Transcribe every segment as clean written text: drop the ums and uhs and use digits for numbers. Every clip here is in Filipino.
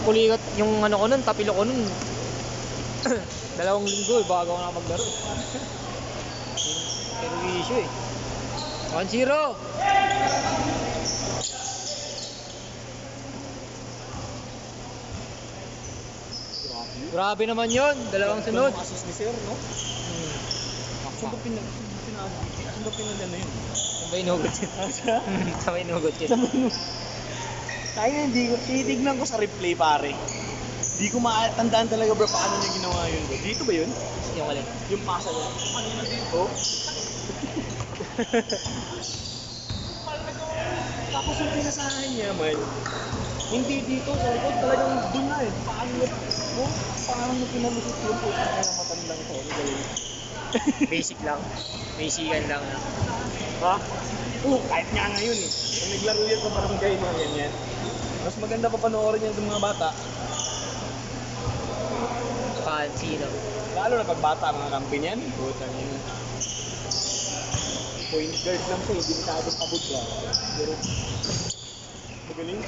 pulikat yung ano ko nun, tapilo ko nun. 2 linggo bago ako nakapaglaro. Pero issue 1-0. Grabe naman yun, 2 sunod. Assist ni Sir, no? Saan ba pinag ano yun? Saan ba inugot yun? Saan ba inugot yun? Kaya nga, hindi ko, titignan ko sa replay pare. Hindi ko matandaan talaga bro paano niya ginawa yun bro. Dito ba yun? Yung alin? Yung pasa niya. Kanina dito. Tapos yung pinasahan niya man, hindi dito sa likod talagang dun na eh. Paano mo pinalusot yung puta kaya matandang to? Basic lang. Basican lang. Ha? Oo, kahit nga ngayon eh. Kung naglaro yan sa barangay mo, yan. Mas maganda pa panoorin yan sa mga bata. Fancy, no? Lalo na pag bata, mga kampi niyan. Puta niya. Point guard lang siya, hindi masyadong abot ba. Pero, magaling.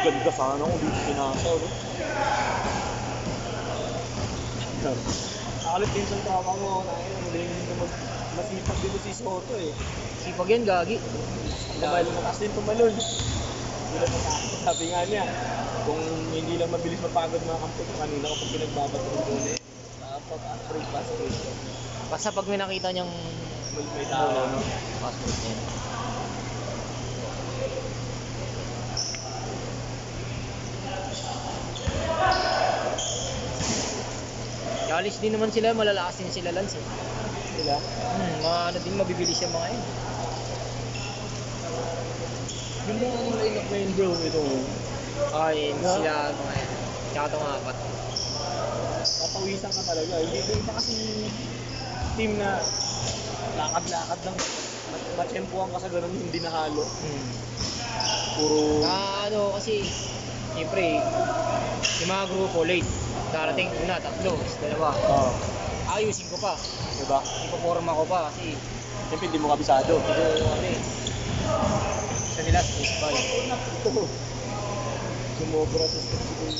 Ganda sana kung dito pinasaw, no? Nakalit din sa trawa mo, magaling din na masipag dito si Soto eh. Sipag yan, gagi. Mataas din tumalon. Sabi nga niya, kung hindi lang mabilis mapagod mga kampo kanina kapag pinagbabato ng bola eh. Dapat free pass ratio. Basta pag may nakita niyang may tao, no? passport niya. Alis din naman sila, malalakas din sila Lance eh. Sila? Ano din, mabibilis yung mga yun. Yung mga anong line-up ngayon bro, ito. Ay, sila mga yan. Tsaka itong 4. Papawisan ka talaga. Hindi ba kasi team na lakad-lakad lang. Matsempuhan ka sa ganun, hindi nahalo. Puro... Ano kasi, siyempre, yung mga grupo late. Darating una, 3, 2. Ayusin ko pa. Diba? Ipaporma ko pa kasi siyempre hindi mo kabisado. Sa nila, baseball. Sumobra sa step siguro.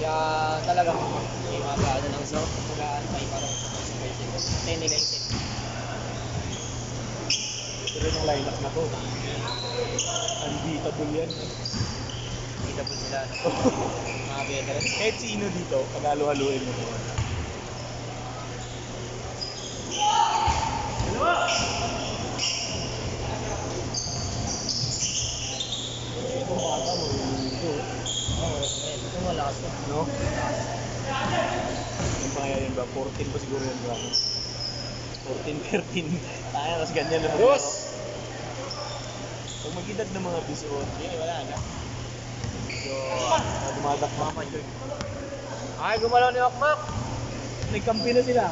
Kaya talagang may mag-ano lang sa mag-aantay para sa baseball. Tayo nila yung set. Pero yung lineup na to, unbeatable yan. Kita po sila. Mga veterans. Kahit sino dito, pag-halo-haluin mo. Itong bata mo, ito. Ito malakas na. No? Yung mga yan ba? 14 pa siguro yan ba? 14, 13. Tayo, mas ganyan na. Dos! Pag mag-edad ng mga bisuot, wala na. So, dumadak mama yun. Ay, gumalaw ni Makmak! Nagkampi na sila.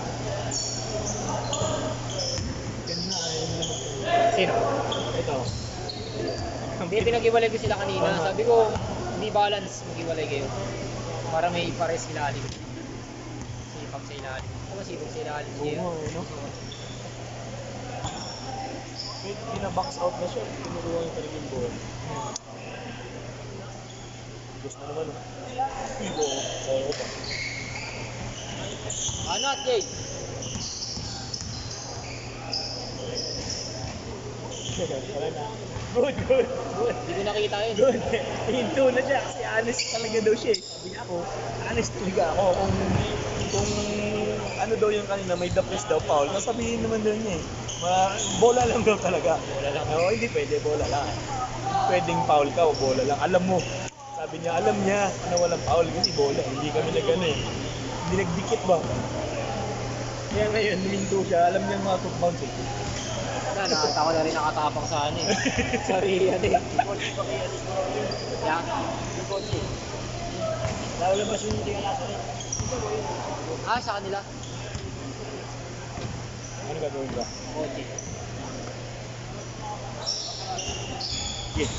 Ganyan na, ayaw nila mag- Sino? Ito. Hindi, pinag-iwalay ko sila kanina. Sabi ko, hindi balance, mag-iwalay kayo. Para may pares ilalim. Sipag sa ilalim. Ano sipag sa ilalim? Oo, no? Wait, pina-box out na siya. Tinuruan yung talagang yung ball. Gusto na naman, no? Ibo. Oo pa. Anat, Jay! Wala na. Good. Hindi ko nakita yun. Good. Hinto na siya kasi honest talaga daw siya eh. Sabi niya ako, honest talaga ako. Kung ano daw yung kanina, may the press daw foul, nasabihin naman daw niya eh. Bola lang daw talaga. Bola lang. Oo, hindi pwede, bola lang. Pwedeng foul ka o bola lang. Alam mo. Sabi niya, alam niya na walang foul kasi bola. Hindi kami nag-ano eh. Hindi nagdikit ba? Kaya ngayon, huminto siya. Alam niya mga top-bounce eh. Nakita ko na rin nakatapang sa ano eh. Sorry, ano eh. Yan. Lalabas yung hindi ka nasa rin. Sa kanila. Ano gagawin ba? Okay. Yes.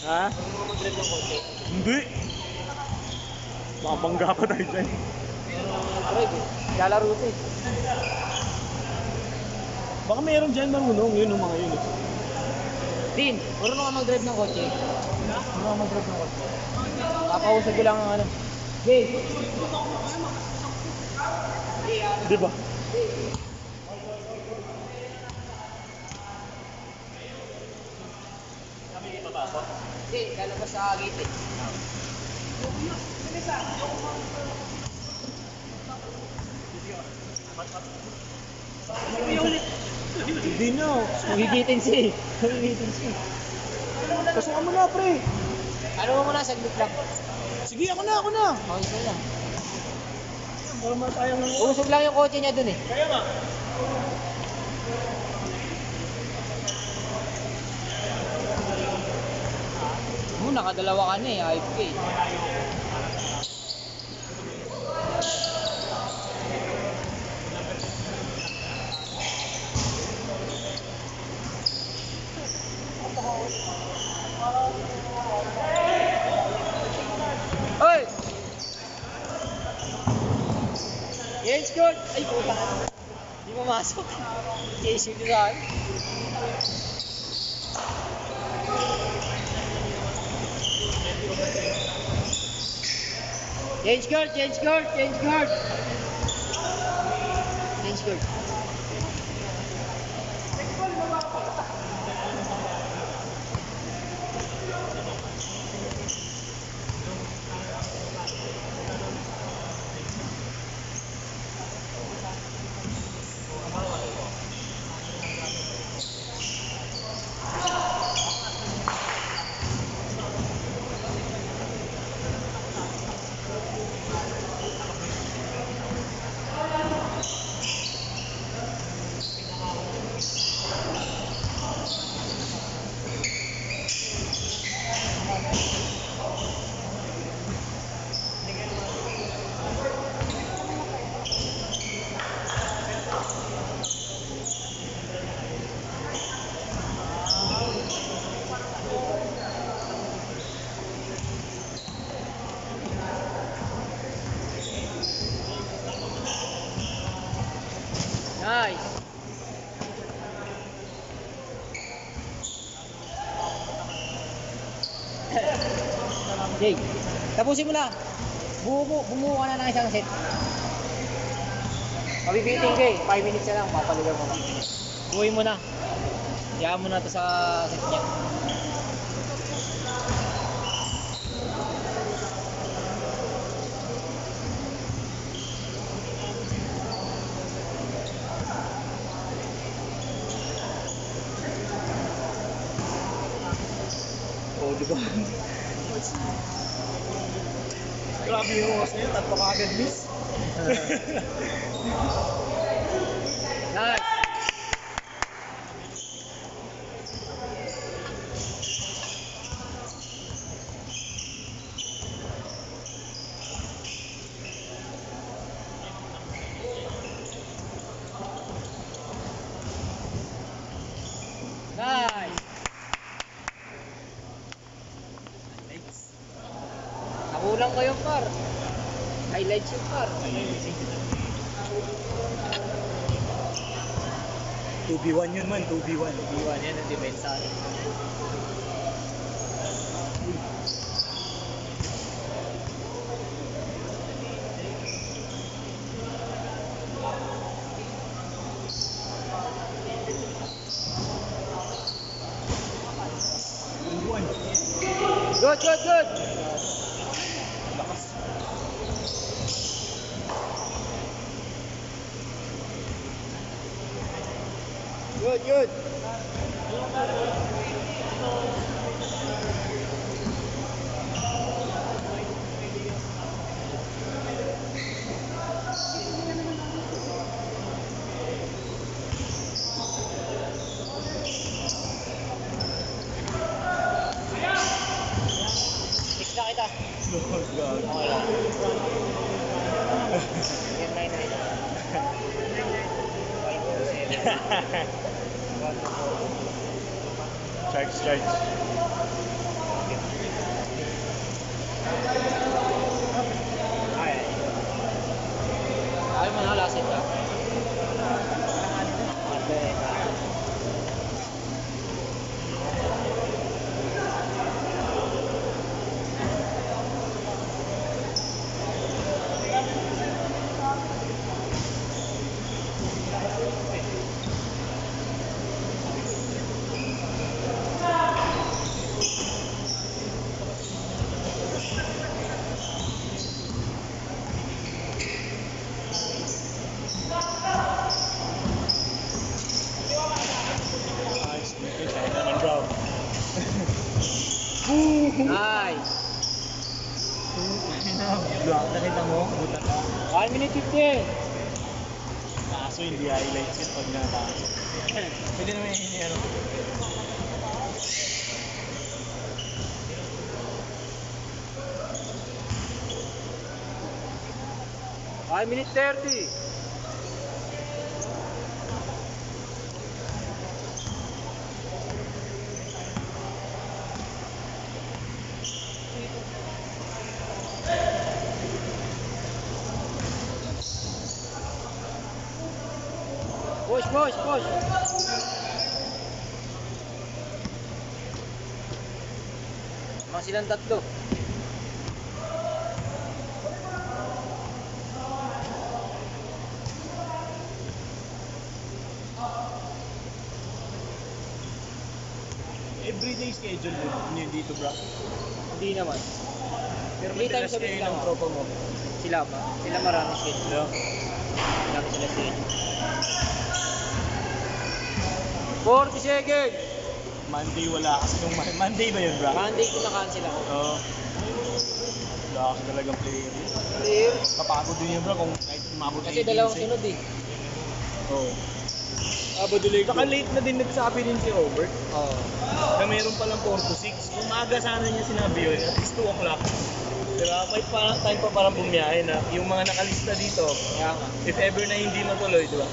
Ha? Mag-drive ng kotse. Hindi. Mabangga pa tayo dyan. Drive eh. Lalaro ito eh. Baka meron dyan marunong yun yung mga yun. Din, marunong ka mag-drive ng kotse. Marunong ka mag-drive ng kotse. Kakausap ko lang ang ano. Hey! Di ba? Hindi, lalabas sa gate eh. Hindi na. Magigitin siya eh. Magigitin siya eh. Pasukan mo na, pre. Ano mo muna, saglit lang. Sige, ako na. Okay, sige lang. Wala man tayong ng... Usog lang yung kotse niya dun eh. Kaya nga. Nakadalawa ka na eh, AFK. Hoy! Yes, good! Ay, puta ka. Hindi mamasok. Case yun sa akin. Change guard. Nice. Jay, tapusin mo na. Bumuo ka na ng isang set. Mabibiting ka eh. 5 minutes na lang, papalugar mo na. Buuin mo na. Hayaan mo na to sa set niya. Oo, di ba? Grabe yung host na yun, tatlo ka agad miss. Nice. Nice. Nakulang kayo, par. Highlights yung par. 2v1 yun man, 2v1. Iwan yan ang depensa. Good. Lakas. Good. Fix na kita. Oh, God. Okay lang. Game 9-9. 5-4-7. 1-4. Charge. Ay. Ayaw mo na, lasit ka. Ate. Nice. Kaya naman bro. Nice. Block na kita mo. Buta ka. 1 minute 15. Kaso hindi highlights yun pag nataas. Pwede naman hindi ano. Five minute 30. Push. Mga silang tatlo. Everyday schedule din dito bro. Hindi naman. Pero 3 times madalas a week kayo lang. ng tropa mo. Sila marami schedule. No? Marami sila schedule. 40 seconds. Monday wala kasi nung Monday ba yun bro? Monday ko na-cancel ako. Oo. Wala kasi talagang player. Clear. Kapagod din yun bro kung kahit umabot Kasi dalawang sunod eh. Oo. Abadulig. Saka late na din nagsabi din si Robert Oo. na meron palang 4 to 6. Kung maaga sana niya sinabi yun, at least 2 o'clock. Diba? May time pa parang bumiyahe na yung mga nakalista dito, Kaya nga. if ever na hindi matuloy, diba?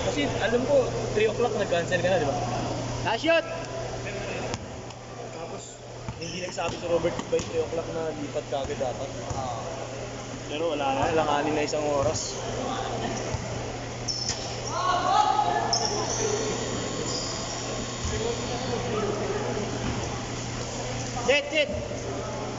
Kasi alam ko, 3 o'clock nag-cancel ka na, diba? Last shot! Tapos, hindi nagsabi si Robert by 3 o'clock na lipat ka agad dapat. Pero wala na, langanin na isang oras. Jet!